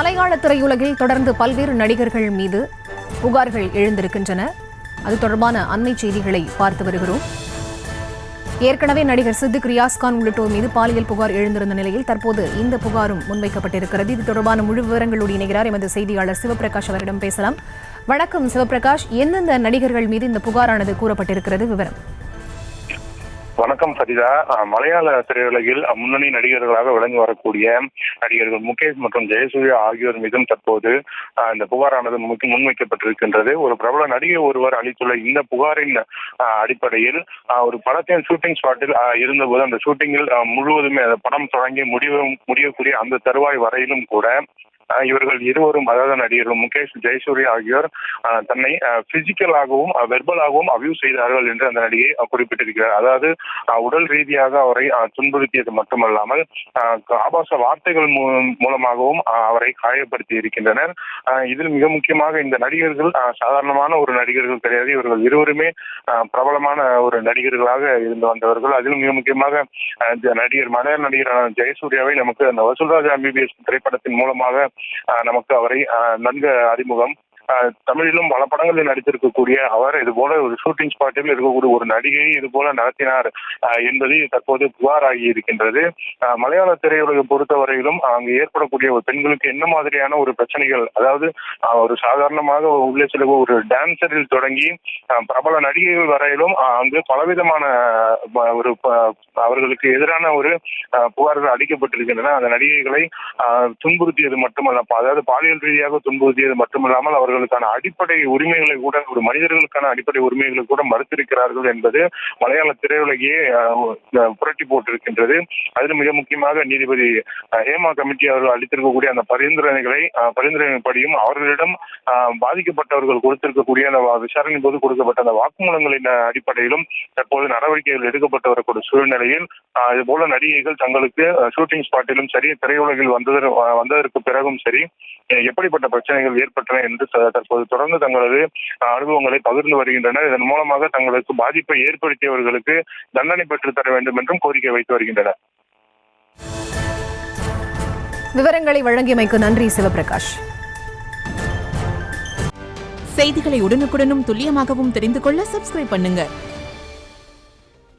மலையாள திரையுலகில் தொடர்ந்து பல்வேறு நடிகர்கள் மீது புகார்கள் எழுந்திருக்கின்றன. அது தொடர்பான அண்மை செய்திகளை பார்த்து வருகிறோம். ஏற்கனவே நடிகர் சித்திக், ரியாஸ்கான் உள்ளிட்டோர் மீது பாலியல் புகார் எழுந்திருந்த நிலையில் தற்போது இந்த புகாரும் முன்வைக்கப்பட்டிருக்கிறது. இது தொடர்பான முழு விவரங்களோடு இணைகிறார் எமது செய்தியாளர் சிவபிரகாஷ். அவரிடம் பேசலாம். வணக்கம் சிவபிரகாஷ், எந்தெந்த நடிகர்கள் மீது இந்த புகாரானது கூறப்பட்டிருக்கிறது? விவரம். வணக்கம் ஃபரிதா. மலையாள திரையுலகில் முன்னணி நடிகர்களாக விளங்கி வரக்கூடிய நடிகர்கள் முகேஷ் மற்றும் ஜெயசூர்யா ஆகியோர் மீதும் தற்போது இந்த புகாரானது முன்வைக்கப்பட்டிருக்கின்றது. ஒரு பிரபல நடிகை ஒருவர் அளித்துள்ள இந்த புகாரின் அடிப்படையில் ஒரு படத்தின் ஷூட்டிங் ஸ்பாட்டில் இருந்தபோது அந்த ஷூட்டிங்கில் முழுவதுமே படம் தொடங்கி முடியக்கூடிய அந்த தருவாய் வரையிலும் கூட இவர்கள் இருவரும், அதாவது நடிகர்கள் முகேஷ், ஜெயசூர்யா ஆகியோர் தன்னை பிசிக்கலாகவும் வெர்பலாகவும் அபியூஸ் செய்தார்கள் என்று அந்த நடிகை குறிப்பிட்டிருக்கிறார். அதாவது உடல் ரீதியாக அவரை துன்புறுத்தியது மட்டுமல்லாமல் ஆபாச வார்த்தைகள் மூலமாகவும் அவரை காயப்படுத்தி இருக்கின்றனர். இதில் மிக முக்கியமாக இந்த நடிகர்கள் சாதாரணமான ஒரு நடிகர்கள் கிடையாது. இவர்கள் இருவருமே பிரபலமான ஒரு நடிகர்களாக இருந்து வந்தவர்கள். அதிலும் மிக முக்கியமாக மலையாள நடிகரான ஜெயசூர்யாவை நமக்கு அந்த வசூல்ராஜ் MBBS திரைப்படத்தின் மூலமாக நமக்கு அவரை நன்கு அறிமுகம். தமிழிலும் பல படங்களில் நடித்திருக்கக்கூடிய அவர் இதுபோல ஒரு ஷூட்டிங் ஸ்பாட்டில் இருக்கக்கூடிய ஒரு நடிகை இதுபோல நடத்தினார் என்பது தற்போது புகாராகி இருக்கின்றது. மலையாள திரையுலகை பொறுத்தவரையிலும் அங்கு ஏற்படக்கூடிய ஒரு பெண்களுக்கு என்ன மாதிரியான ஒரு பிரச்சனைகள், அதாவது ஒரு சாதாரணமாக உள்ளே செல்ல ஒரு டான்சரில் தொடங்கி பிரபல நடிகைகள் வரையிலும் அங்கு பலவிதமான ஒரு அவர்களுக்கு எதிரான ஒரு புகார்கள் அளிக்கப்பட்டிருக்கின்றன. அந்த நடிகைகளை துன்புறுத்தியது மட்டுமல்ல, அதாவது பாலியல் ரீதியாக துன்புறுத்தியது மட்டுமல்லாமல் அவர்களுக்கான அடிப்படை உரிமைகளை கூட, ஒரு மனிதர்களுக்கான அடிப்படை உரிமைகளை கூட மறுத்திருக்கிறார்கள் என்பது மலையாள திரையுலகையே புரட்டி போட்டிருக்கின்றது. அதில் மிக முக்கியமாக நீதிபதி ஹேமா கமிட்டி அவர்கள் அளித்திருக்கக்கூடிய அந்த பரிந்துரையின்படியும் அவர்களிடம் பாதிக்கப்பட்டவர்கள் கொடுத்திருக்கக்கூடிய அந்த விசாரணை போது கொடுக்கப்பட்ட அந்த வாக்குமூலங்களின் அடிப்படையிலும் தற்போது நடவடிக்கைகள் எடுக்கப்பட்டு வரக்கூடிய சூழ்நிலையில் இதுபோல நடிகைகள் தங்களுக்கு ஷூட்டிங் ஸ்பாட்டிலும் சரி, திரையுலகில் வந்ததற்கு பிறகும் சரி, எப்படிப்பட்ட பிரச்சனைகள் ஏற்பட்டன என்று தற்போது தொடர்ந்து தங்களது அனுபவங்களை பகிர்ந்து வருகின்றனர். இதன் மூலமாக தங்களுக்கு பாதிப்பை ஏற்படுத்தியவர்களுக்கு தண்டனை பெற்றுத் தர வேண்டும் என்றும் கோரிக்கை வைத்து வருகின்றனர். விவரங்களை வழங்கியமைக்கு நன்றி சிவபிரகாஷ். செய்திகளை உடனுக்குடனும் துல்லியமாகவும் தெரிந்து கொள்ள சப்ஸ்கிரைப் பண்ணுங்க.